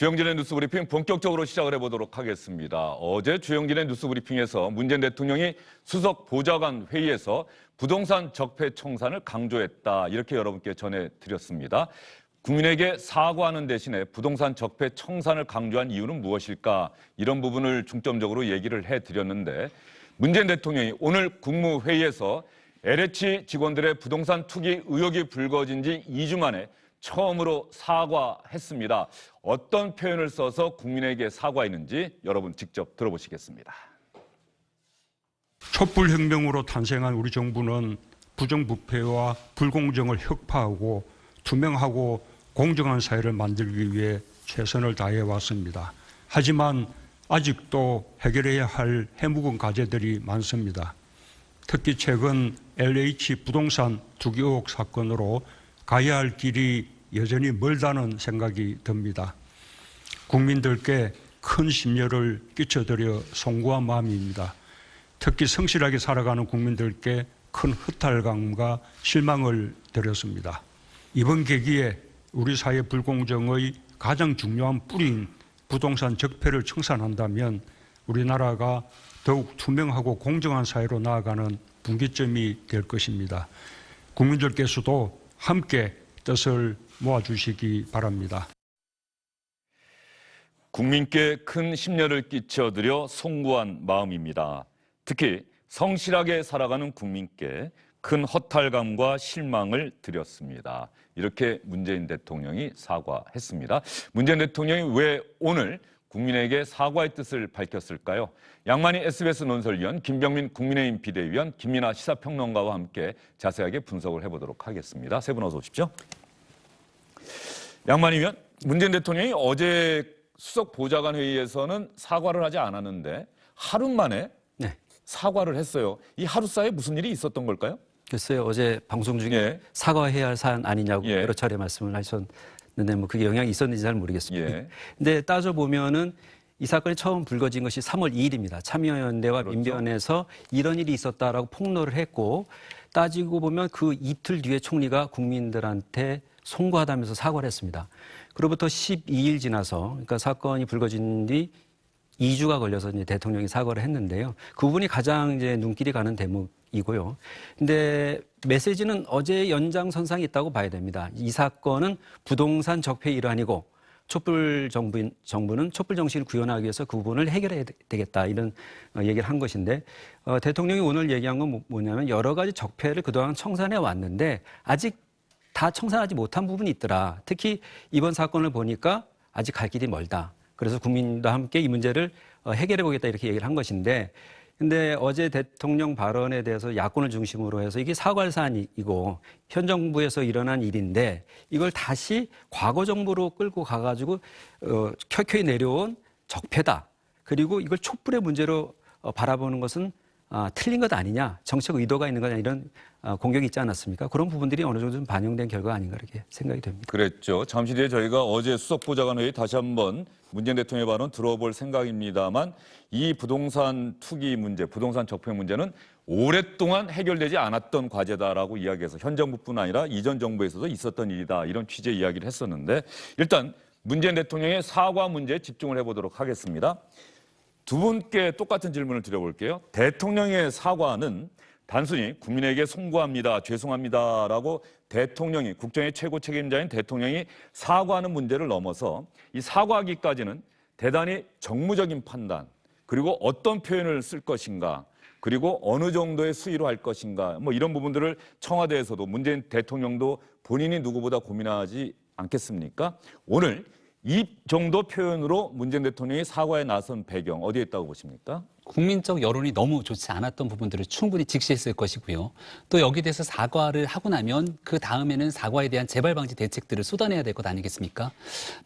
주영진의 뉴스브리핑 본격적으로 시작을 해보도록 하겠습니다. 어제 주영진의 뉴스브리핑에서 문재인 대통령이 수석 보좌관 회의에서 부동산 적폐 청산을 강조했다. 이렇게 여러분께 전해드렸습니다. 국민에게 사과하는 대신에 부동산 적폐 청산을 강조한 이유는 무엇일까? 이런 부분을 중점적으로 얘기를 해드렸는데 문재인 대통령이 오늘 국무회의에서 LH 직원들의 부동산 투기 의혹이 불거진 지 2주 만에 처음으로 사과했습니다. 어떤 표현을 써서 국민에게 사과했는지 여러분 직접 들어보시겠습니다. 촛불혁명으로 탄생한 우리 정부는 부정부패와 불공정을 혁파하고 투명하고 공정한 사회를 만들기 위해 최선을 다해왔습니다. 하지만 아직도 해결해야 할 해묵은 과제들이 많습니다. 특히 최근 LH 부동산 투기 의혹 사건으로 가야 할 길이 여전히 멀다는 생각이 듭니다. 국민들께 큰 심려를 끼쳐드려 송구한 마음입니다. 특히 성실하게 살아가는 국민들께 큰 허탈감과 실망을 드렸습니다. 이번 계기에 우리 사회 불공정의 가장 중요한 뿌리인 부동산 적폐를 청산한다면 우리나라가 더욱 투명하고 공정한 사회로 나아가는 분기점이 될 것입니다. 국민들께서도 함께 뜻을 모아주시기 바랍니다. 국민께 큰 심려를 끼쳐드려 송구한 마음입니다. 특히 성실하게 살아가는 국민께 큰 허탈감과 실망을 드렸습니다. 이렇게 문재인 대통령이 사과했습니다. 문재인 대통령이 왜 오늘 국민에게 사과의 뜻을 밝혔을까요? 양만희 SBS 논설위원, 김병민 국민의힘 비대위원, 김민아 시사평론가와 함께 자세하게 분석을 해보도록 하겠습니다. 세 분 어서 오십시오. 양만희 위원, 문재인 대통령이 어제 수석 보좌관 회의에서는 사과를 하지 않았는데 하루 만에 사과를 했어요. 이 하루 사이에 무슨 일이 있었던 걸까요? 글쎄요. 어제 방송 중에 사과해야 할 사안 아니냐고 여러 차례 말씀을 하셨는데 뭐 그게 영향이 있었는지 잘 모르겠습니다. 근데 따져보면은 이 사건이 처음 불거진 것이 3월 2일입니다. 참여연대와 민변에서 이런 일이 있었다라고 폭로를 했고 따지고 보면 그 이틀 뒤에 총리가 국민들한테 송구하다면서 사과를 했습니다. 그로부터 12일 지나서 그러니까 사건이 불거진 뒤 2주가 걸려서 이제 대통령이 사과를 했는데요. 그 부분이 가장 이제 눈길이 가는 대목이고요. 근데 메시지는 어제 연장선상이 있다고 봐야 됩니다. 이 사건은 부동산 적폐의 일환이고 촛불 정부는 촛불 정신을 구현하기 위해서 그 부분을 해결해야 되겠다 이런 얘기를 한 것인데 대통령이 오늘 얘기한 건 뭐냐면 여러 가지 적폐를 그동안 청산해 왔는데 아직 다 청산하지 못한 부분이 있더라. 특히 이번 사건을 보니까 아직 갈 길이 멀다. 그래서 국민과 함께 이 문제를 해결해 보겠다 이렇게 얘기를 한 것인데 근데 어제 대통령 발언에 대해서 야권을 중심으로 해서 이게 사과할 사안이고 현 정부에서 일어난 일인데 이걸 다시 과거 정부로 끌고 가가지고 켜켜이 내려온 적폐다. 그리고 이걸 촛불의 문제로 바라보는 것은 틀린 것 아니냐, 정책 의도가 있는 거냐 이런 공격이 있지 않았습니까? 그런 부분들이 어느 정도 좀 반영된 결과가 아닌가 이렇게 생각이 됩니다. 그랬죠. 잠시 뒤에 저희가 어제 수석보좌관 회의 다시 한번 문재인 대통령의 발언 들어볼 생각입니다만 이 부동산 투기 문제, 부동산 적폐 문제는 오랫동안 해결되지 않았던 과제다라고 이야기해서 현 정부뿐 아니라 이전 정부에서도 있었던 일이다 이런 취지의 이야기를 했었는데 일단 문재인 대통령의 사과 문제에 집중을 해보도록 하겠습니다. 두 분께 똑같은 질문을 드려볼게요. 대통령의 사과는 단순히 국민에게 송구합니다, 죄송합니다라고 대통령이 국정의 최고 책임자인 대통령이 사과하는 문제를 넘어서 이 사과하기까지는 대단히 정무적인 판단 그리고 어떤 표현을 쓸 것인가 그리고 어느 정도의 수위로 할 것인가 뭐 이런 부분들을 청와대에서도 문재인 대통령도 본인이 누구보다 고민하지 않겠습니까? 오늘 이 정도 표현으로 문재인 대통령이 사과에 나선 배경 어디에 있다고 보십니까? 국민적 여론이 너무 좋지 않았던 부분들을 충분히 직시했을 것이고요. 또 여기에 대해서 사과를 하고 나면 그 다음에는 사과에 대한 재발 방지 대책들을 쏟아내야 될 것 아니겠습니까?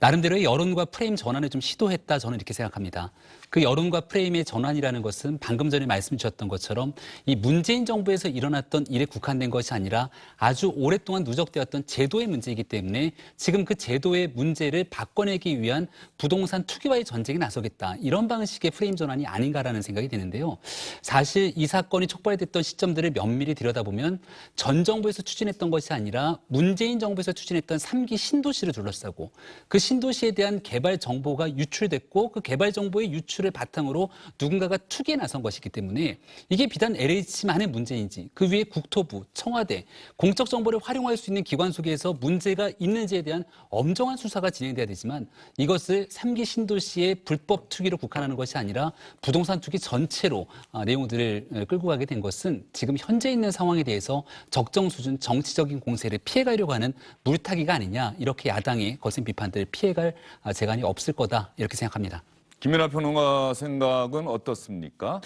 나름대로의 여론과 프레임 전환을 좀 시도했다 저는 이렇게 생각합니다. 그 여론과 프레임의 전환이라는 것은 방금 전에 말씀 주셨던 것처럼 이 문재인 정부에서 일어났던 일에 국한된 것이 아니라 아주 오랫동안 누적되었던 제도의 문제이기 때문에 지금 그 제도의 문제를 바꿔내기 위한 부동산 투기와의 전쟁에 나서겠다. 이런 방식의 프레임 전환이 아닌가라는 생각이 생각이 드는데요. 사실 이 사건이 촉발됐던 시점들을 면밀히 들여다보면 전 정부에서 추진했던 것이 아니라 문재인 정부에서 추진했던 3기 신도시를 둘러싸고 그 신도시에 대한 개발 정보가 유출됐고 그 개발 정보의 유출을 바탕으로 누군가가 투기에 나선 것이기 때문에 이게 비단 LH만의 문제인지 그 위에 국토부, 청와대, 공적 정보를 활용할 수 있는 기관 속에서 문제가 있는지에 대한 엄정한 수사가 진행돼야 되지만 이것을 3기 신도시의 불법 투기로 국한하는 것이 아니라 부동산 투기 전체로 내용들을 끌고 가게 된 것은 지금 현재 있는 상황에 대해서 적정 수준 정치적인 공세를 피해가려고 하는 물타기가 아니냐 이렇게 야당의 거센 비판들을 피해갈 재간이 없을 거다 이렇게 생각합니다. 김연아 평론가 생각은 어떻습니까?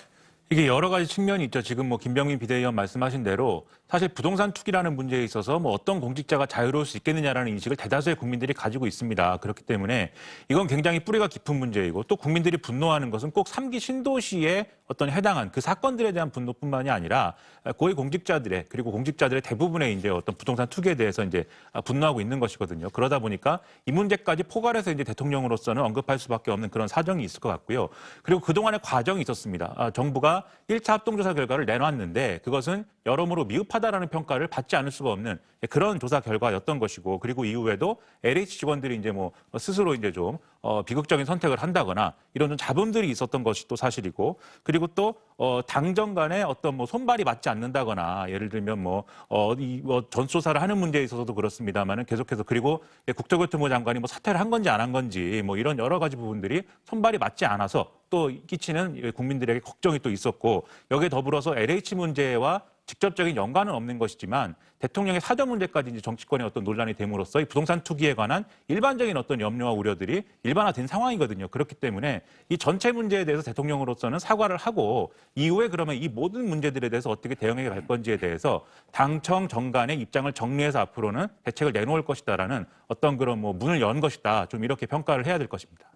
이게 여러 가지 측면이 있죠. 지금 뭐 김병민 비대위원 말씀하신 대로 사실 부동산 투기라는 문제에 있어서 뭐 어떤 공직자가 자유로울 수 있겠느냐라는 인식을 대다수의 국민들이 가지고 있습니다. 그렇기 때문에 이건 굉장히 뿌리가 깊은 문제이고 또 국민들이 분노하는 것은 꼭 3기 신도시에 어떤 해당한 그 사건들에 대한 분노뿐만이 아니라 고위 공직자들의 그리고 공직자들의 대부분의 이제 어떤 부동산 투기에 대해서 이제 분노하고 있는 것이거든요. 그러다 보니까 이 문제까지 포괄해서 이제 대통령으로서는 언급할 수밖에 없는 그런 사정이 있을 것 같고요. 그리고 그동안의 과정이 있었습니다. 정부가 1차 합동조사 결과를 내놨는데 그것은 여러모로 미흡하다라는 평가를 받지 않을 수가 없는 그런 조사 결과였던 것이고 그리고 이후에도 LH 직원들이 이제 뭐 스스로 이제 좀 비극적인 선택을 한다거나 이런 좀 잡음들이 있었던 것이 또 사실이고 그리고 또 당정 간에 어떤 뭐 손발이 맞지 않는다거나 예를 들면 뭐 전수조사를 하는 문제에 있어서도 그렇습니다만은 계속해서 그리고 국토교통부 장관이 뭐 사퇴를 한 건지 안 한 건지 뭐 이런 여러 가지 부분들이 손발이 맞지 않아서 또 끼치는 국민들에게 걱정이 또 있었고 여기에 더불어서 LH 문제와 직접적인 연관은 없는 것이지만 대통령의 사저 문제까지 이제 정치권의 어떤 논란이 됨으로써 이 부동산 투기에 관한 일반적인 어떤 염려와 우려들이 일반화된 상황이거든요. 그렇기 때문에 이 전체 문제에 대해서 대통령으로서는 사과를 하고 이후에 그러면 이 모든 문제들에 대해서 어떻게 대응해 갈 건지에 대해서 당청 정간의 입장을 정리해서 앞으로는 대책을 내놓을 것이다라는 어떤 그런 뭐 문을 연 것이다. 좀 이렇게 평가를 해야 될 것입니다.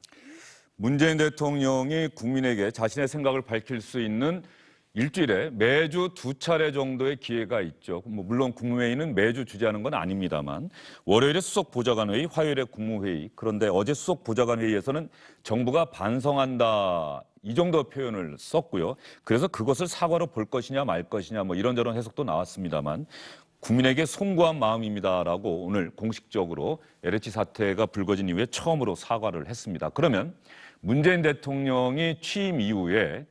문재인 대통령이 국민에게 자신의 생각을 밝힐 수 있는 일주일에 매주 2차례 정도의 기회가 있죠. 뭐 물론 국무회의는 매주 주재하는 건 아닙니다만 월요일에 수석보좌관회의, 화요일에 국무회의. 그런데 어제 수석보좌관회의에서는 정부가 반성한다 이 정도 표현을 썼고요. 그래서 그것을 사과로 볼 것이냐 말 것이냐 뭐 이런저런 해석도 나왔습니다만 국민에게 송구한 마음입니다라고 오늘 공식적으로 LH 사태가 불거진 이후에 처음으로 사과를 했습니다. 그러면 문재인 대통령이 취임 이후에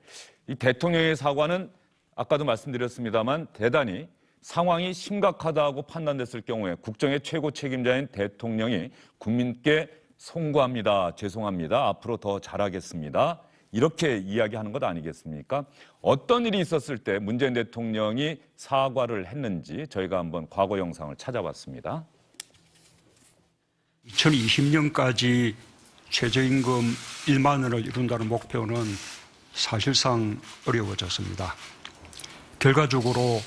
이 대통령의 사과는 아까도 말씀드렸습니다만 대단히 상황이 심각하다고 판단됐을 경우에 국정의 최고 책임자인 대통령이 국민께 송구합니다. 죄송합니다. 앞으로 더 잘하겠습니다. 이렇게 이야기하는 것 아니겠습니까? 어떤 일이 있었을 때 문재인 대통령이 사과를 했는지 저희가 한번 과거 영상을 찾아봤습니다. 2020년까지 최저임금 1만 원을 이룬다는 목표는 사실상 어려워졌습니다. 결과적으로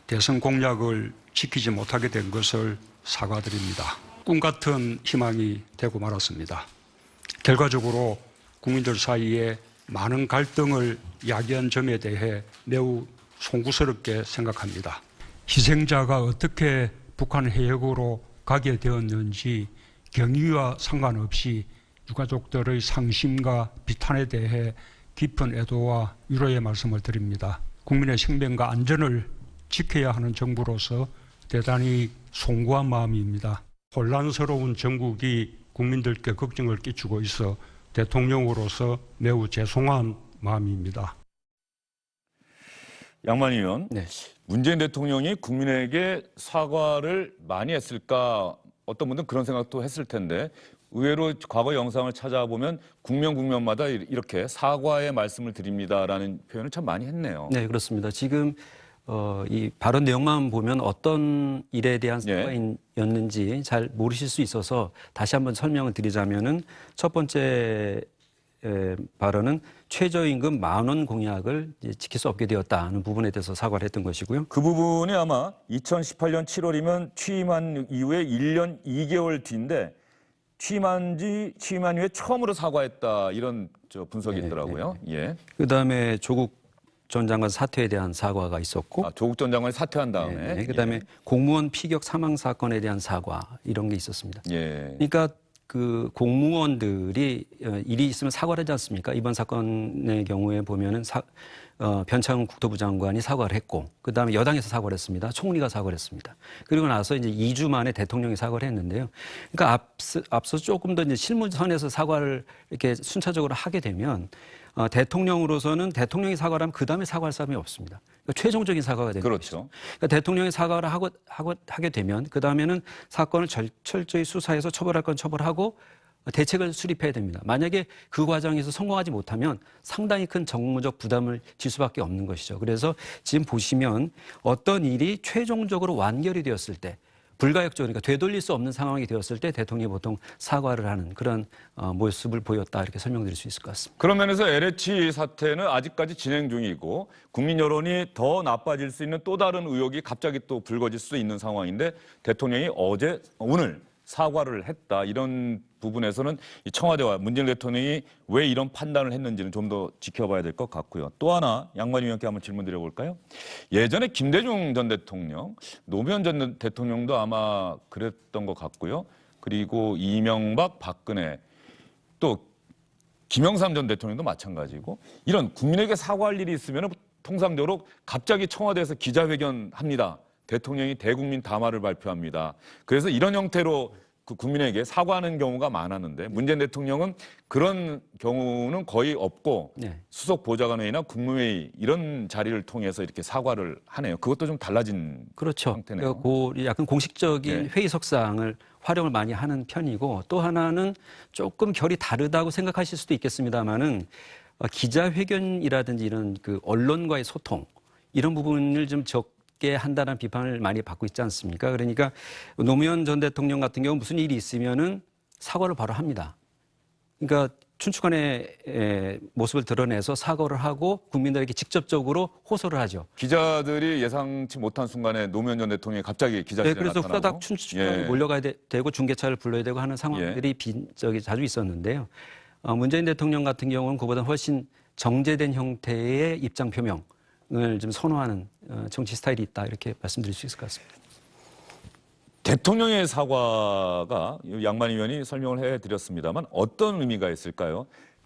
대선 공약을 지키지 못하게 된 것을 사과드립니다. 꿈 같은 희망이 되고 말았습니다. 결과적으로 국민들 사이에 많은 갈등을 야기한 점에 대해 매우 송구스럽게 생각합니다. 희생자가 어떻게 북한 해역으로 가게 되었는지 경위와 상관없이 유가족들의 상심과 비탄에 대해 깊은 애도와 위로의 말씀을 드립니다. 국민의 생명과 안전을 지켜야 하는 정부로서 대단히 송구한 마음입니다. 혼란스러운 정국이 국민들께 걱정을 끼치고 있어 대통령으로서 매우 죄송한 마음입니다. 양만희 의원, 네. 문재인 대통령이 국민에게 사과를 많이 했을까? 어떤 분들은 그런 생각도 했을 텐데 의외로 과거 영상을 찾아보면 국면마다 이렇게 사과의 말씀을 드립니다라는 표현을 참 많이 했네요. 네, 그렇습니다. 지금 이 발언 내용만 보면 어떤 일에 대한 사과였는지 잘 모르실 수 있어서 다시 한번 설명을 드리자면은 첫 번째 발언은 최저임금 10,000원 공약을 이제 지킬 수 없게 되었다는 부분에 대해서 사과를 했던 것이고요. 그 부분이 아마 2018년 7월이면 취임한 이후에 1년 2개월 뒤인데 취임한 이후에 처음으로 사과했다 이런 분석이 있더라고요. 예. 그다음에 조국 전 장관 사퇴에 대한 사과가 있었고, 조국 전 장관이 사퇴한 다음에 그다음에 공무원 피격 사망 사건에 대한 사과 이런 게 있었습니다. 예. 그러니까 그 공무원들이 일이 있으면 사과를 하지 않습니까? 이번 사건의 경우에 보면은 변창흠 국토부 장관이 사과를 했고, 그 다음에 여당에서 사과를 했습니다. 총리가 사과를 했습니다. 그리고 나서 이제 2주 만에 대통령이 사과를 했는데요. 그러니까 앞서 조금 더 이제 실무선에서 사과를 이렇게 순차적으로 하게 되면 대통령으로서는 대통령이 사과를 하면 그 다음에 사과할 사람이 없습니다. 그러니까 최종적인 사과가 되는 그렇죠. 것이죠. 그러니까 대통령이 사과를 하게 되면 그 다음에는 사건을 철저히 수사해서 처벌할 건 처벌하고 대책을 수립해야 됩니다. 만약에 그 과정에서 성공하지 못하면 상당히 큰 정무적 부담을 질 수밖에 없는 것이죠. 그래서 지금 보시면 어떤 일이 최종적으로 완결이 되었을 때 불가역적으로 그러니까 되돌릴 수 없는 상황이 되었을 때 대통령이 보통 사과를 하는 그런 모습을 보였다 이렇게 설명드릴 수 있을 것 같습니다. 그런 면에서 LH 사태는 아직까지 진행 중이고 국민 여론이 더 나빠질 수 있는 또 다른 의혹이 갑자기 또 불거질 수 있는 상황인데 대통령이 오늘 사과를 했다. 이런 부분에서는 이 청와대와 문재인 대통령이 왜 이런 판단을 했는지는 좀 더 지켜봐야 될 것 같고요. 또 하나 양관위 의원께 한번 질문 드려볼까요? 예전에 김대중 전 대통령, 노무현 전 대통령도 아마 그랬던 것 같고요. 그리고 이명박, 박근혜, 또 김영삼 전 대통령도 마찬가지고 이런 국민에게 사과할 일이 있으면 통상적으로 갑자기 청와대에서 기자회견합니다. 대통령이 대국민 담화를 발표합니다. 그래서 이런 형태로 그 국민에게 사과하는 경우가 많았는데 문재인 대통령은 그런 경우는 거의 없고 네. 수석 보좌관회의나 국무회의 이런 자리를 통해서 이렇게 사과를 하네요. 그것도 좀 달라진 그렇죠. 상태네요. 그 약간 공식적인 네. 회의석상을 활용을 많이 하는 편이고 또 하나는 조금 결이 다르다고 생각하실 수도 있겠습니다만은 기자회견이라든지 이런 그 언론과의 소통 이런 부분을 좀 적게 한다는 비판을 많이 받고 있지 않습니까? 그러니까 노무현 전 대통령 같은 경우 무슨 일이 있으면은 사과를 바로 합니다. 그러니까 춘추관의 모습을 드러내서 사과를 하고 국민들에게 직접적으로 호소를 하죠. 기자들이 예상치 못한 순간에 노무현 전 대통령이 갑자기 기자실에 네, 그래서 나타나고 후다닥 춘추관에 몰려가야 되고 중계차를 불러야 되고 하는 상황들이 자주 있었는데요. 문재인 대통령 같은 경우는 그보다 훨씬 정제된 형태의 입장 표명을 좀 선호하는 정치 스타일이 있다 이렇게 말씀드릴 수 있을 것 같습니다. 대통령의 사과가 양만희 의원이 설명을 해드렸습니다만 어떤 의미가 있을까요?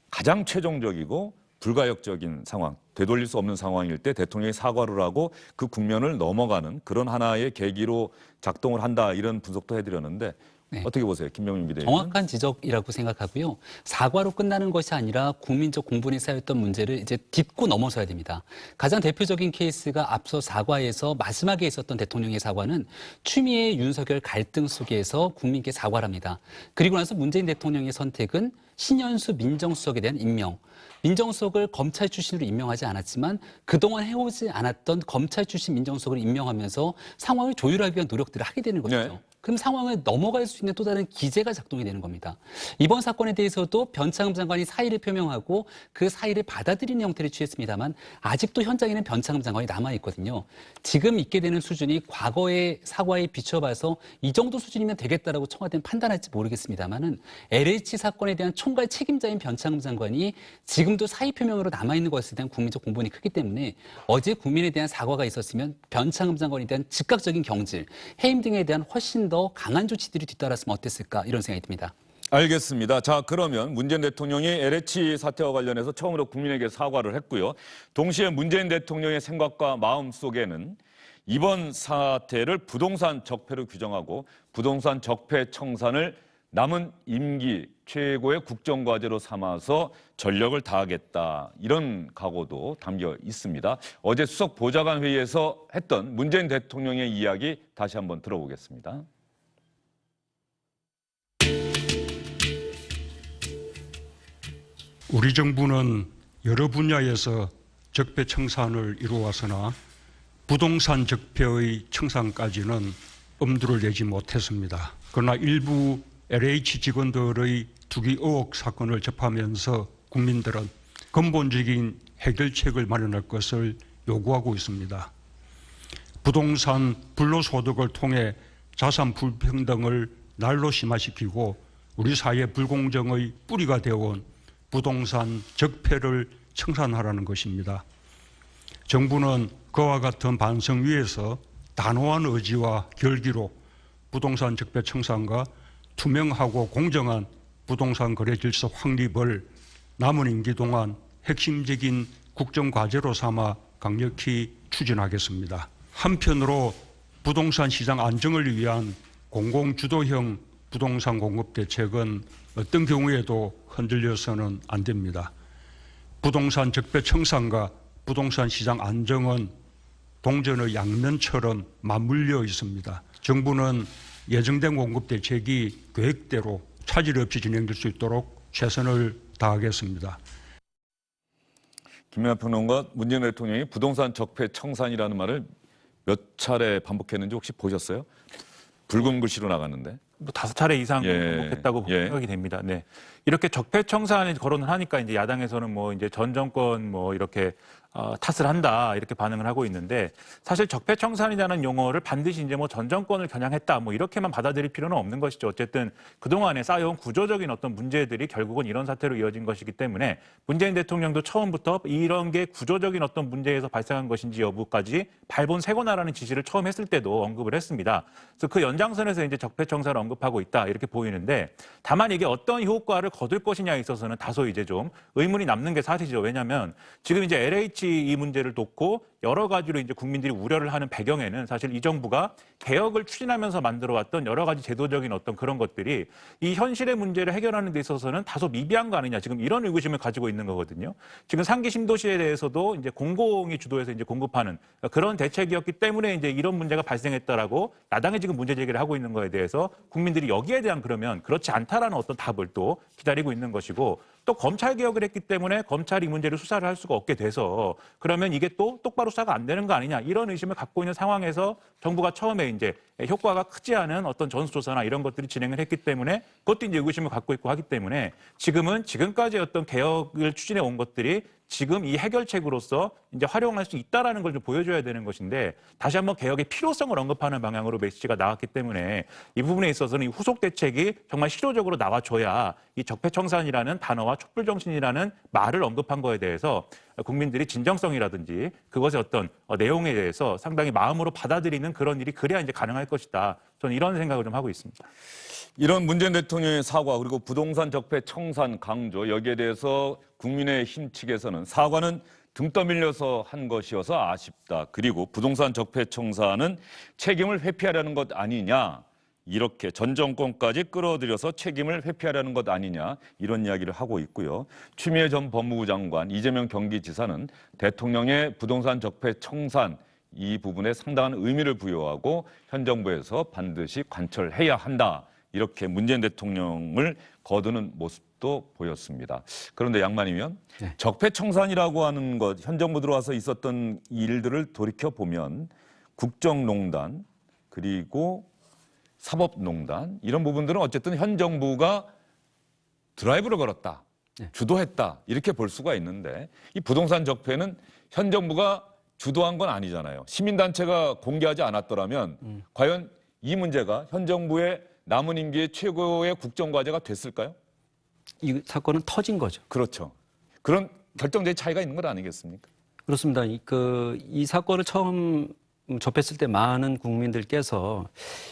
가장 최종적이고 불가역적인 상황, 되돌릴 수 없는 상황일 때 대통령이 사과를 하고 그 국면을 넘어가는 그런 하나의 계기로 작동을 한다 이런 분석도 해드렸는데 네. 어떻게 보세요? 김병민 비대위원. 정확한 지적이라고 생각하고요. 사과로 끝나는 것이 아니라 국민적 공분이 쌓였던 문제를 이제 딛고 넘어서야 됩니다. 가장 대표적인 케이스가 앞서 사과에서 마지막에 있었던 대통령의 사과는 추미애 윤석열 갈등 속에서 국민께 사과를 합니다. 그리고 나서 문재인 대통령의 선택은 신현수 민정수석에 대한 임명. 민정수석을 검찰 출신으로 임명하지 않았지만 그동안 해오지 않았던 검찰 출신 민정수석을 임명하면서 상황을 조율하기 위한 노력들을 하게 되는 것이죠. 네. 그럼 상황을 넘어갈 수 있는 또 다른 기제가 작동이 되는 겁니다. 이번 사건에 대해서도 변창흠 장관이 사의를 표명하고 그 사의를 받아들이는 형태를 취했습니다만 아직도 현장에는 변창흠 장관이 남아있거든요. 지금 있게 되는 수준이 과거의 사과에 비춰봐서 이 정도 수준이면 되겠다라고 청와대는 판단할지 모르겠습니다만은 LH 사건에 대한 총괄 책임자인 변창흠 장관이 지금도 사의 표명으로 남아있는 것에 대한 국민적 공분이 크기 때문에 어제 국민에 대한 사과가 있었으면 변창흠 장관에 대한 즉각적인 경질, 해임 등에 대한 훨씬 더 강한 조치들이 뒤따랐으면 어땠을까 이런 생각이 듭니다. 알겠습니다. 자, 그러면 문재인 대통령이 LH 사태와 관련해서 처음으로 국민에게 사과를 했고요. 동시에 문재인 대통령의 생각과 마음 속에는 이번 사태를 부동산 적폐로 규정하고 부동산 적폐 청산을 남은 임기 최고의 국정과제로 삼아서 전력을 다하겠다. 이런 각오도 담겨 있습니다. 어제 수석 보좌관 회의에서 했던 문재인 대통령의 이야기 다시 한번 들어보겠습니다. 우리 정부는 여러 분야에서 적폐 청산을 이루었으나 부동산 적폐의 청산까지는 엄두를 내지 못했습니다. 그러나 일부 LH 직원들의 투기 의혹 사건을 접하면서 국민들은 근본적인 해결책을 마련할 것을 요구하고 있습니다. 부동산 불로소득을 통해 자산 불평등을 날로 심화시키고 우리 사회 불공정의 뿌리가 되어온 부동산 적폐를 청산하라는 것입니다. 정부는 그와 같은 반성 위에서 단호한 의지와 결기로 부동산 적폐 청산과 투명하고 공정한 부동산 거래 질서 확립을 남은 임기 동안 핵심적인 국정과제로 삼아 강력히 추진하겠습니다. 한편으로 부동산 시장 안정을 위한 공공주도형 부동산 공급 대책은 어떤 경우에도 흔들려서는 안 됩니다. 부동산 적폐청산과 부동산 시장 안정은 동전의 양면처럼 맞물려 있습니다. 정부는 예정된 공급 대책이 계획대로 차질 없이 진행될 수 있도록 최선을 다하겠습니다. 김민하 평론가, 문재인 대통령이 부동산 적폐 청산이라는 말을 몇 차례 반복했는지 혹시 보셨어요? 붉은 글씨로 나갔는데. 뭐 5차례 이상 반복했다고 생각이 됩니다. 네. 이렇게 적폐청산을 거론을 하니까 이제 야당에서는 뭐 이제 전 정권 뭐 이렇게 탓을 한다 이렇게 반응을 하고 있는데, 사실 적폐청산이라는 용어를 반드시 이제 뭐 전 정권을 겨냥했다 뭐 이렇게만 받아들일 필요는 없는 것이죠. 어쨌든 그동안에 쌓여온 구조적인 어떤 문제들이 결국은 이런 사태로 이어진 것이기 때문에 문재인 대통령도 처음부터 이런 게 구조적인 어떤 문제에서 발생한 것인지 여부까지 발본색원하라는 지시를 처음 했을 때도 언급을 했습니다. 그래서 그 연장선에서 이제 적폐청산을 언급하고 있다 이렇게 보이는데, 다만 이게 어떤 효과를 거둘 것이냐에 있어서는 다소 이제 좀 의문이 남는 게 사실이죠. 왜냐하면 지금 이제 LH 이 문제를 놓고 여러 가지로 이제 국민들이 우려를 하는 배경에는 사실 이 정부가 개혁을 추진하면서 만들어왔던 여러 가지 제도적인 어떤 그런 것들이 이 현실의 문제를 해결하는 데 있어서는 다소 미비한 거 아니냐, 지금 이런 의구심을 가지고 있는 거거든요. 지금 3기 신도시에 대해서도 이제 공공이 주도해서 이제 공급하는 그런 대책이었기 때문에 이제 이런 문제가 발생했다라고 야당이 지금 문제 제기를 하고 있는 거에 대해서 국민들이 여기에 대한 그러면 그렇지 않다라는 어떤 답을 또 기다리고 있는 것이고, 또 검찰 개혁을 했기 때문에 검찰이 이 문제를 수사를 할 수가 없게 돼서 그러면 이게 또 똑바로 수사가 안 되는 거 아니냐, 이런 의심을 갖고 있는 상황에서 정부가 처음에 이제 효과가 크지 않은 어떤 전수조사나 이런 것들이 진행을 했기 때문에 그것도 이제 의구심을 갖고 있고 하기 때문에 지금은 지금까지 어떤 개혁을 추진해 온 것들이 지금 이 해결책으로서 이제 활용할 수 있다라는 걸 좀 보여줘야 되는 것인데, 다시 한번 개혁의 필요성을 언급하는 방향으로 메시지가 나왔기 때문에 이 부분에 있어서는 이 후속 대책이 정말 실효적으로 나와줘야 이 적폐청산이라는 단어와 촛불정신이라는 말을 언급한 거에 대해서 국민들이 진정성이라든지 그것의 어떤 내용에 대해서 상당히 마음으로 받아들이는 그런 일이 그래야 이제 가능할 것이다. 저는 이런 생각을 좀 하고 있습니다. 이런 문재인 대통령의 사과, 그리고 부동산 적폐 청산 강조, 여기에 대해서 국민의힘 측에서는 사과는 등 떠밀려서 한 것이어서 아쉽다. 그리고 부동산 적폐 청산은 책임을 회피하려는 것 아니냐. 이렇게 전 정권까지 끌어들여서 책임을 회피하려는 것 아니냐, 이런 이야기를 하고 있고요. 추미애 전 법무부 장관, 이재명 경기지사는 대통령의 부동산 적폐 청산 이 부분에 상당한 의미를 부여하고 현 정부에서 반드시 관철해야 한다, 이렇게 문재인 대통령을 거두는 모습도 보였습니다. 그런데 양반이면 적폐청산이라고 하는 것, 현 정부 들어와서 있었던 일들을 돌이켜보면 국정농단 그리고 사법농단, 이런 부분들은 어쨌든 현 정부가 드라이브를 걸었다, 주도했다, 이렇게 볼 수가 있는데, 이 부동산 적폐는 현 정부가 주도한 건 아니잖아요. 시민단체가 공개하지 않았더라면 과연 이 문제가 현 정부의 남은 임기의 최고의 국정과제가 됐을까요? 이 사건은 터진 거죠. 그렇죠. 그런 결정적인 차이가 있는 것 아니겠습니까? 그렇습니다. 이 사건을 처음 접했을 때 많은 국민들께서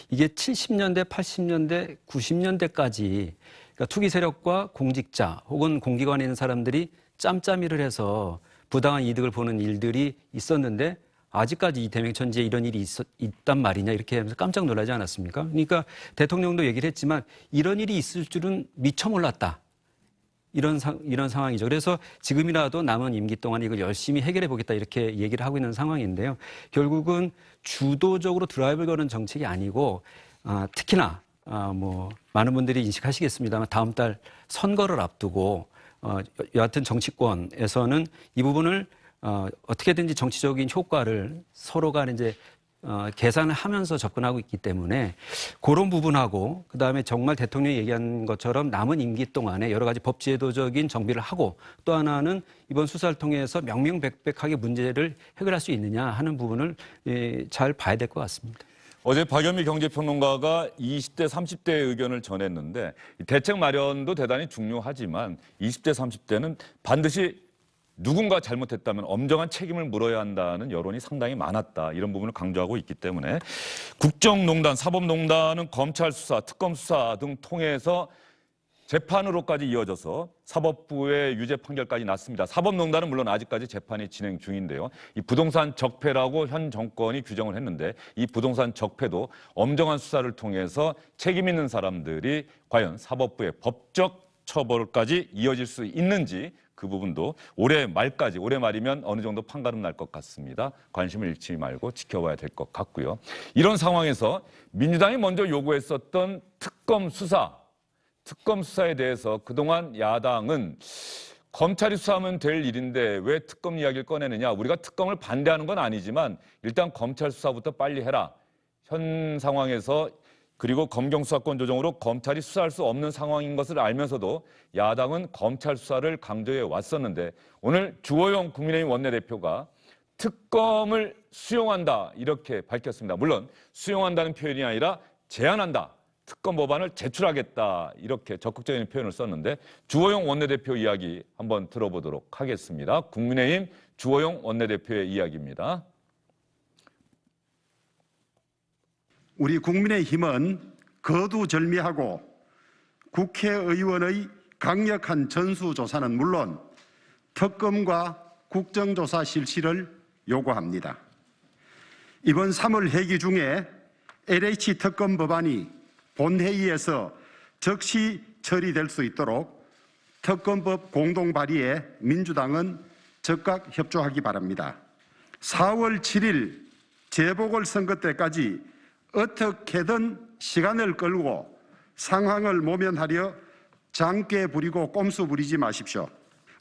이게 70년대, 80년대, 90년대까지 그러니까 투기 세력과 공직자 혹은 공기관에 있는 사람들이 짬짬이를 해서 부당한 이득을 보는 일들이 있었는데 아직까지 이 대명천지에 이런 일이 있단 말이냐, 이렇게 하면서 깜짝 놀라지 않았습니까? 그러니까 대통령도 얘기를 했지만 이런 일이 있을 줄은 미처 몰랐다. 이런 상황이죠. 그래서 지금이라도 남은 임기 동안 이걸 열심히 해결해 보겠다, 이렇게 얘기를 하고 있는 상황인데요. 결국은 주도적으로 드라이브를 거는 정책이 아니고 특히나 뭐 많은 분들이 인식하시겠습니다만 다음 달 선거를 앞두고 여하튼 정치권에서는 이 부분을 어떻게든지 정치적인 효과를 서로가 이제 계산을 하면서 접근하고 있기 때문에 그런 부분하고, 그다음에 정말 대통령이 얘기한 것처럼 남은 임기 동안에 여러 가지 법제도적인 정비를 하고, 또 하나는 이번 수사를 통해서 명명백백하게 문제를 해결할 수 있느냐 하는 부분을 잘 봐야 될 것 같습니다. 어제 박연미 경제평론가가 20대, 30대의 의견을 전했는데, 대책 마련도 대단히 중요하지만 20대, 30대는 반드시 누군가 잘못했다면 엄정한 책임을 물어야 한다는 여론이 상당히 많았다. 이런 부분을 강조하고 있기 때문에 국정농단, 사법농단은 검찰 수사, 특검 수사 등 통해서 재판으로까지 이어져서 사법부의 유죄 판결까지 났습니다. 사법농단은 물론 아직까지 재판이 진행 중인데요. 이 부동산 적폐라고 현 정권이 규정을 했는데 이 부동산 적폐도 엄정한 수사를 통해서 책임 있는 사람들이 과연 사법부의 법적 처벌까지 이어질 수 있는지 그 부분도 올해 말이면 어느 정도 판가름 날 것 같습니다. 관심을 잃지 말고 지켜봐야 될 것 같고요. 이런 상황에서 민주당이 먼저 요구했었던 특검 수사에 대해서 그동안 야당은 검찰이 수사하면 될 일인데 왜 특검 이야기를 꺼내느냐. 우리가 특검을 반대하는 건 아니지만 일단 검찰 수사부터 빨리 해라. 현 상황에서 그리고 검경 수사권 조정으로 검찰이 수사할 수 없는 상황인 것을 알면서도 야당은 검찰 수사를 강조해 왔었는데 오늘 주호영 국민의힘 원내대표가 특검을 수용한다 이렇게 밝혔습니다. 물론 수용한다는 표현이 아니라 제안한다. 특검 법안을 제출하겠다 이렇게 적극적인 표현을 썼는데 주호영 원내대표 이야기 한번 들어보도록 하겠습니다. 국민의힘 주호영 원내대표의 이야기입니다. 우리 국민의힘은 거두절미하고 국회의원의 강력한 전수조사는 물론 특검과 국정조사 실시를 요구합니다. 이번 3월 회기 중에 LH 특검 법안이 본회의에서 즉시 처리될 수 있도록 특검법 공동 발의에 민주당은 적극 협조하기 바랍니다. 4월 7일 재보궐선거 때까지 어떻게든 시간을 끌고 상황을 모면하려 장깨 부리고 꼼수 부리지 마십시오.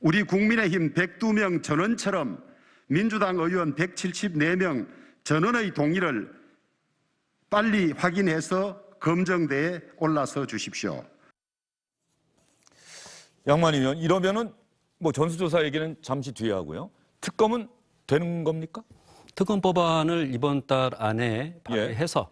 우리 국민의힘 102명 전원처럼 민주당 의원 174명 전원의 동의를 빨리 확인해서 검증대에 올라서 주십시오. 양만희 의원, 이러면은 뭐 전수조사 얘기는 잠시 뒤에 하고요. 특검은 되는 겁니까? 특검 법안을 이번 달 안에 발의해서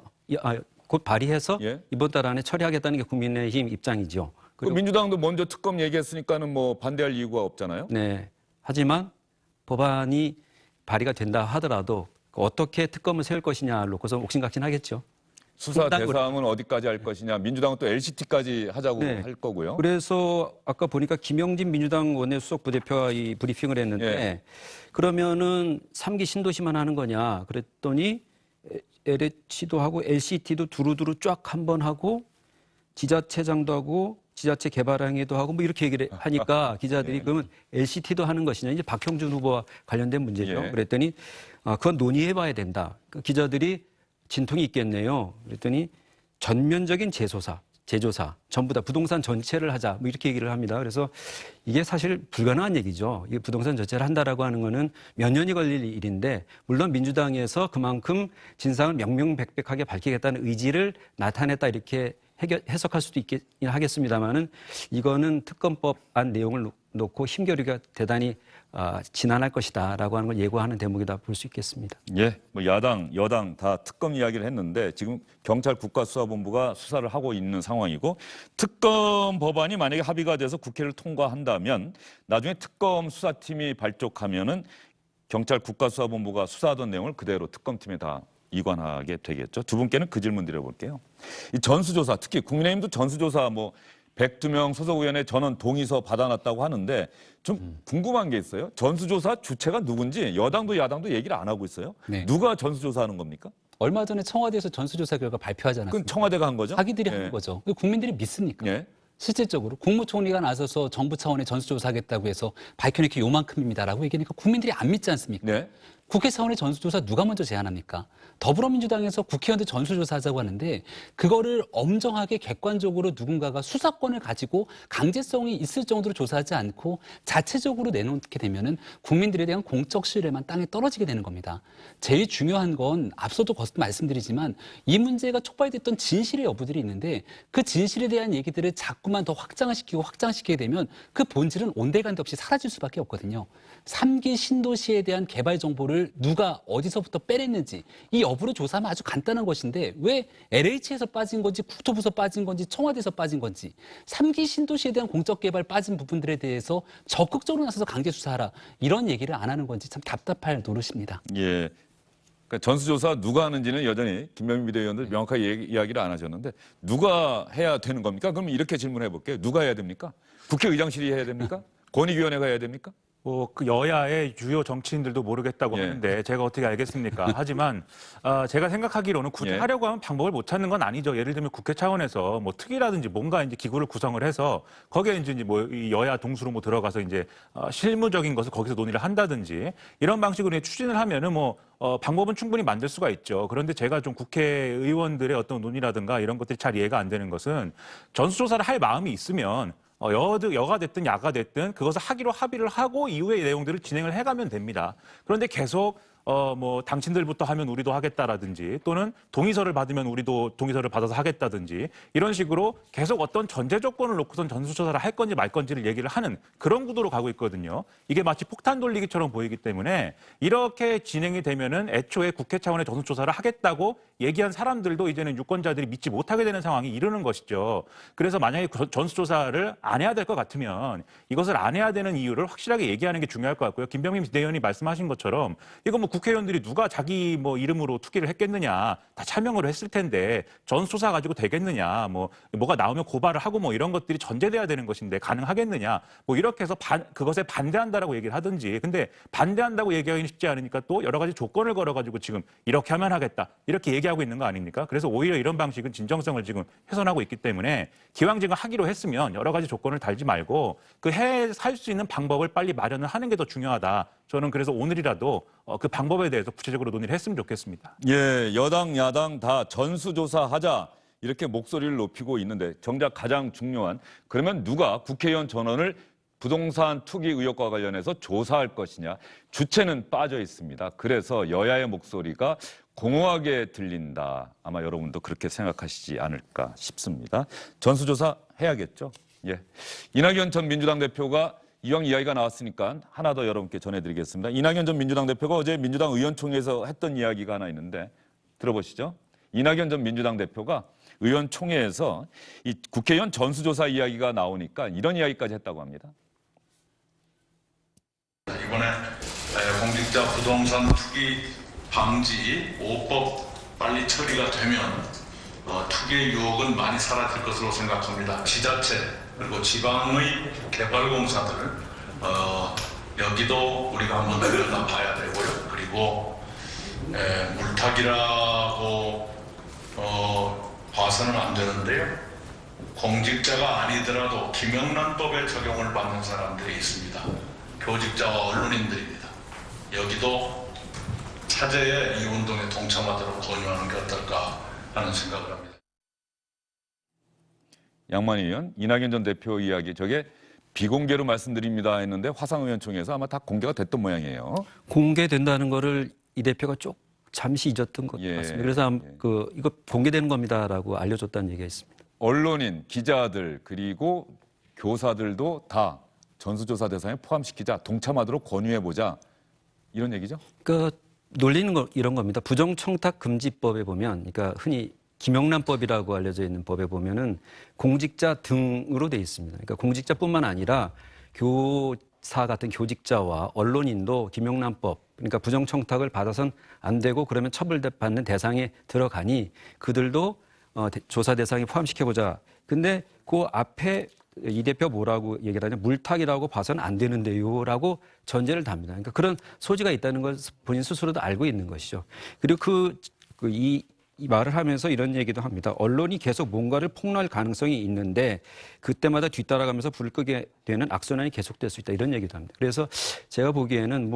곧 발의해서 이번 달 안에 처리하겠다는 게 국민의힘 입장이죠. 그리고 민주당도 먼저 특검 얘기했으니까는 뭐 반대할 이유가 없잖아요. 네. 하지만 법안이 발의가 된다 하더라도 어떻게 특검을 세울 것이냐 놓고서 옥신각신하겠죠. 수사 대상은 어디까지 할 것이냐. 민주당은 또 LCT까지 하자고 할 거고요. 그래서 아까 보니까 김영진 민주당 원내수석 부대표가 이 브리핑을 했는데 그러면은 3기 신도시만 하는 거냐 그랬더니 LH도 하고 LCT도 두루두루 쫙 한번 하고 지자체장도 하고 지자체 개발항해도 하고 뭐 이렇게 얘기를 하니까 기자들이 그러면 LCT도 하는 것이냐 이제 박형준 후보와 관련된 문제죠. 그랬더니 그건 논의해봐야 된다. 기자들이 진통이 있겠네요. 그랬더니 전면적인 재조사, 전부 다 부동산 전체를 하자, 뭐 이렇게 얘기를 합니다. 그래서 이게 사실 불가능한 얘기죠. 이 부동산 전체를 한다라고 하는 거는 몇 년이 걸릴 일인데, 물론 민주당에서 그만큼 진상을 명명백백하게 밝히겠다는 의지를 나타냈다 이렇게 해석할 수도 있긴 하겠습니다만은 이거는 특검법안 내용을 놓고 힘겨루기가 대단히 지난할 것이다라고 하는 걸 예고하는 대목이다 볼 수 있겠습니다. 예, 뭐 야당, 여당 다 특검 이야기를 했는데 지금 경찰 국가수사본부가 수사를 하고 있는 상황이고 특검 법안이 만약에 합의가 돼서 국회를 통과한다면 나중에 특검 수사팀이 발족하면은 경찰 국가수사본부가 수사하던 내용을 그대로 특검팀에 다 이관하게 되겠죠. 두 분께는 그 질문 드려볼게요. 이 전수조사, 특히 국민의힘도 전수조사 102명 소속 의원의 전원 동의서 받아놨다고 하는데 좀 궁금한 게 있어요. 전수조사 주체가 누군지 여당도 야당도 얘기를 안 하고 있어요. 네. 누가 전수조사하는 겁니까? 얼마 전에 청와대에서 전수조사 결과 발표하지 않았습니까? 그건 청와대가 한 거죠? 자기들이 한 거죠. 국민들이 믿습니까? 실질적으로 국무총리가 나서서 정부 차원의 전수조사하겠다고 해서 밝혀내기 요만큼입니다라고 얘기하니까 국민들이 안 믿지 않습니까? 국회 차원의 전수조사 누가 먼저 제안합니까? 더불어민주당에서 국회의원들 전수조사하자고 하는데 그거를 엄정하게 객관적으로 누군가가 수사권을 가지고 강제성이 있을 정도로 조사하지 않고 자체적으로 내놓게 되면은 국민들에 대한 공적 신뢰만 땅에 떨어지게 되는 겁니다. 제일 중요한 건 앞서도 말씀드리지만 이 문제가 촉발됐던 진실의 여부들이 있는데 그 진실에 대한 얘기들을 자꾸만 더 확장시키게 되면 그 본질은 온데간데 없이 사라질 수밖에 없거든요. 3기 신도시에 대한 개발 정보를 이거를 누가 어디서부터 빼냈는지 이 여부를 조사하면 아주 간단한 것인데 왜 LH에서 빠진 건지 국토부에서 빠진 건지 청와대에서 빠진 건지 3기 신도시에 대한 공적 개발 빠진 부분들에 대해서 적극적으로 나서서 강제 수사하라 이런 얘기를 안 하는 건지 참 답답할 노릇입니다. 예. 그러니까 전수조사 누가 하는지는 여전히 김병민 비대위원들 명확하게 이야기를 안 하셨는데 누가 해야 되는 겁니까? 그럼 이렇게 질문해 볼게요. 누가 해야 됩니까? 국회의장실이 해야 됩니까? 권익위원회가 해야 됩니까? 그 여야의 주요 정치인들도 모르겠다고 예. 하는데 제가 어떻게 알겠습니까? 하지만 제가 생각하기로는 굳이 예. 하려고 하면 방법을 못 찾는 건 아니죠. 예를 들면 국회 차원에서 뭐 특위라든지 뭔가 이제 기구를 구성을 해서 거기에 이제 뭐 이 여야 동수로 뭐 들어가서 이제 실무적인 것을 거기서 논의를 한다든지 이런 방식으로 추진을 하면은 뭐 방법은 충분히 만들 수가 있죠. 그런데 제가 좀 국회의원들의 어떤 논의라든가 이런 것들이 잘 이해가 안 되는 것은 전수조사를 할 마음이 있으면 여가 됐든 야가 됐든 그것을 하기로 합의를 하고 이후의 내용들을 진행을 해가면 됩니다. 그런데 계속 뭐 당신들부터 하면 우리도 하겠다라든지 또는 동의서를 받으면 우리도 동의서를 받아서 하겠다든지 이런 식으로 계속 어떤 전제 조건을 놓고선 전수조사를 할 건지 말 건지를 얘기를 하는 그런 구도로 가고 있거든요. 이게 마치 폭탄 돌리기처럼 보이기 때문에 이렇게 진행이 되면은 애초에 국회 차원의 전수조사를 하겠다고 얘기한 사람들도 이제는 유권자들이 믿지 못하게 되는 상황이 이르는 것이죠. 그래서 만약에 전수조사를 안 해야 될 것 같으면 이것을 안 해야 되는 이유를 확실하게 얘기하는 게 중요할 것 같고요. 김병민 비대위원이 말씀하신 것처럼 이거 뭐 국회의원들이 누가 자기 뭐 이름으로 투기를 했겠느냐 다 차명을 했을 텐데 전수조사 가지고 되겠느냐 뭐가 나오면 고발을 하고 뭐 이런 것들이 전제돼야 되는 것인데 가능하겠느냐 뭐 이렇게 해서 그것에 반대한다라고 얘기를 하든지 근데 반대한다고 얘기하기는 쉽지 않으니까 또 여러 가지 조건을 걸어가지고 지금 이렇게 하면 하겠다 이렇게 얘기하고 있는 거 아닙니까? 그래서 오히려 이런 방식은 진정성을 지금 훼손하고 있기 때문에 기왕 지금 하기로 했으면 여러 가지 조건을 달지 말고 그 할 수 있는 방법을 빨리 마련을 하는 게 더 중요하다. 저는 그래서 오늘이라도 그 방법에 대해서 구체적으로 논의를 했으면 좋겠습니다. 예, 여당, 야당 다 전수조사하자 이렇게 목소리를 높이고 있는데 정작 가장 중요한 그러면 누가 국회의원 전원을 부동산 투기 의혹과 관련해서 조사할 것이냐 주체는 빠져 있습니다. 그래서 여야의 목소리가 공허하게 들린다. 아마 여러분도 그렇게 생각하시지 않을까 싶습니다. 전수조사 해야겠죠. 예, 이낙연 전 민주당 대표가 이왕 이야기가 나왔으니까 하나 더 여러분께 전해드리겠습니다. 이낙연 전 민주당 대표가 어제 민주당 의원총회에서 했던 이야기가 하나 있는데 들어보시죠. 이낙연 전 민주당 대표가 의원총회에서 이 국회의원 전수조사 이야기가 나오니까 이런 이야기까지 했다고 합니다. 이번에 공직자 부동산 투기 방지 5법 빨리 처리가 되면 투기의 유혹은 많이 사라질 것으로 생각합니다. 지자체 그리고 지방의 개발공사들 여기도 우리가 한번 들여다봐야 되고요. 그리고 물타기라고 봐서는 안 되는데요. 공직자가 아니더라도 김영란법에 적용을 받는 사람들이 있습니다. 교직자와 언론인들입니다. 여기도 차제의 이 운동에 동참하도록 권유하는 게 어떨까 하는 생각을 합니다. 양만희 의원, 이낙연 전 대표 이야기 저게 비공개로 말씀드립니다 했는데 화상의원총회에서 아마 다 공개가 됐던 모양이에요. 공개된다는 거를 이 대표가 잠시 잊었던 것 예, 같습니다. 그래서 이거 공개되는 겁니다라고 알려줬다는 얘기가 있습니다. 언론인, 기자들 그리고 교사들도 다 전수조사 대상에 포함시키자, 동참하도록 권유해보자 이런 얘기죠? 그러니까 논리는 이런 겁니다. 부정청탁금지법에 보면, 그러니까 흔히 김영란법이라고 알려져 있는 법에 보면은 공직자 등으로 돼 있습니다. 그러니까 공직자뿐만 아니라 교사 같은 교직자와 언론인도 김영란법, 그러니까 부정청탁을 받아선 안 되고 그러면 처벌받는 대상에 들어가니 그들도 조사 대상에 포함시켜보자. 근데 그 앞에 이 대표 뭐라고 얘기를 하냐, 물타기라고 봐서는 안 되는데요라고 전제를 답니다. 그러니까 그런 소지가 있다는 걸 본인 스스로도 알고 있는 것이죠. 그리고 이 말을 하면서 이런 얘기도 합니다. 언론이 계속 뭔가를 폭로할 가능성이 있는데 그때마다 뒤따라가면서 불을 끄게 되는 악순환이 계속될 수 있다. 이런 얘기도 합니다. 그래서 제가 보기에는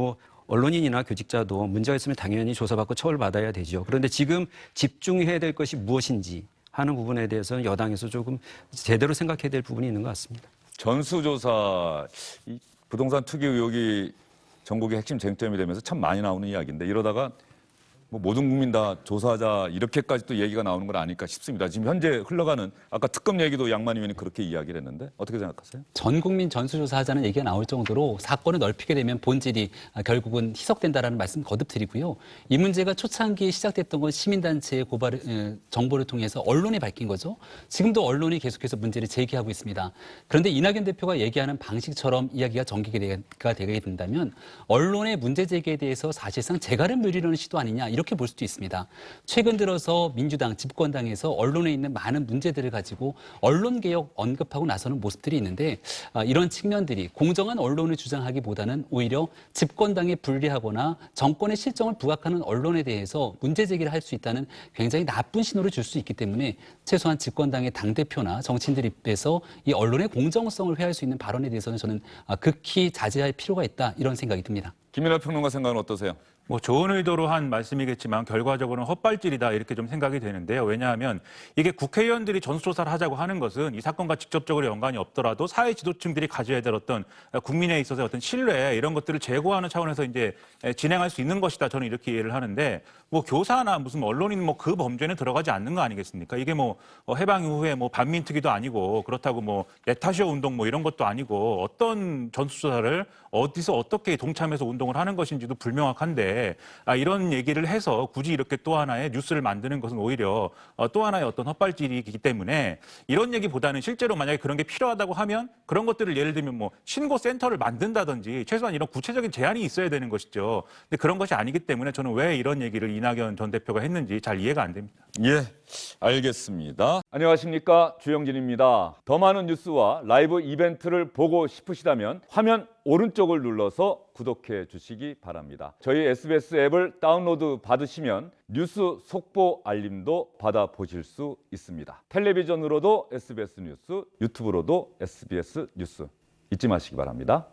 언론인이나 교직자도 문제가 있으면 당연히 조사받고 처벌받아야 되죠. 그런데 지금 집중해야 될 것이 무엇인지 하는 부분에 대해서는 여당에서 조금 제대로 생각해야 될 부분이 있는 것 같습니다. 전수조사, 이 부동산 투기 의혹이 전국의 핵심 쟁점이 되면서 참 많이 나오는 이야기인데 이러다가 뭐 모든 국민 다 조사하자 이렇게까지 또 얘기가 나오는 건 아닐까 싶습니다. 지금 현재 흘러가는 아까 특검 얘기도 양만 의원이 그렇게 이야기를 했는데 어떻게 생각하세요? 전 국민 전수조사하자는 얘기가 나올 정도로 사건을 넓히게 되면 본질이 결국은 희석된다라는 말씀 거듭 드리고요. 이 문제가 초창기에 시작됐던 건 시민단체의 정보를 통해서 언론이 밝힌 거죠. 지금도 언론이 계속해서 문제를 제기하고 있습니다. 그런데 이낙연 대표가 얘기하는 방식처럼 이야기가 전개가 되게 된다면 언론의 문제 제기에 대해서 사실상 재갈을 물리려는 시도 아니냐 이렇게 볼 수도 있습니다. 최근 들어서 민주당 집권당에서 언론에 있는 많은 문제들을 가지고 언론개혁 언급하고 나서는 모습들이 있는데 이런 측면들이 공정한 언론을 주장하기보다는 오히려 집권당에 불리하거나 정권의 실정을 부각하는 언론에 대해서 문제 제기를 할 수 있다는 굉장히 나쁜 신호를 줄 수 있기 때문에 최소한 집권당의 당대표나 정치인들 입에서 이 언론의 공정성을 회할 수 있는 발언에 대해서는 저는 극히 자제할 필요가 있다 이런 생각이 듭니다. 김민하 평론가 생각은 어떠세요? 뭐 좋은 의도로 한 말씀이겠지만 결과적으로는 헛발질이다 이렇게 좀 생각이 되는데요. 왜냐하면 이게 국회의원들이 전수조사를 하자고 하는 것은 이 사건과 직접적으로 연관이 없더라도 사회 지도층들이 가져야 될 어떤 국민에 있어서 어떤 신뢰 이런 것들을 제고하는 차원에서 이제 진행할 수 있는 것이다. 저는 이렇게 이해를 하는데 뭐 교사나 무슨 언론인 뭐 그 범죄는 들어가지 않는 거 아니겠습니까? 이게 뭐 해방 이후에 뭐 반민특위도 아니고 그렇다고 뭐 네타쇼 운동 뭐 이런 것도 아니고 어떤 전수조사를 어디서 어떻게 동참해서 운동을 하는 것인지도 불명확한데 이런 얘기를 해서 굳이 이렇게 또 하나의 뉴스를 만드는 것은 오히려 또 하나의 어떤 헛발질이기 때문에 이런 얘기보다는 실제로 만약에 그런 게 필요하다고 하면 그런 것들을 예를 들면 뭐 신고센터를 만든다든지 최소한 이런 구체적인 제안이 있어야 되는 것이죠. 근데 그런 것이 아니기 때문에 저는 왜 이런 얘기를 이낙연 전 대표가 했는지 잘 이해가 안 됩니다. 예, 알겠습니다. 안녕하십니까, 주영진입니다. 더 많은 뉴스와 라이브 이벤트를 보고 싶으시다면 화면 오른쪽을 눌러서 구독해 주시기 바랍니다. 저희 SBS 앱을 다운로드 받으시면 뉴스 속보 알림도 받아보실 수 있습니다. 텔레비전으로도 SBS 뉴스, 유튜브로도 SBS 뉴스 잊지 마시기 바랍니다.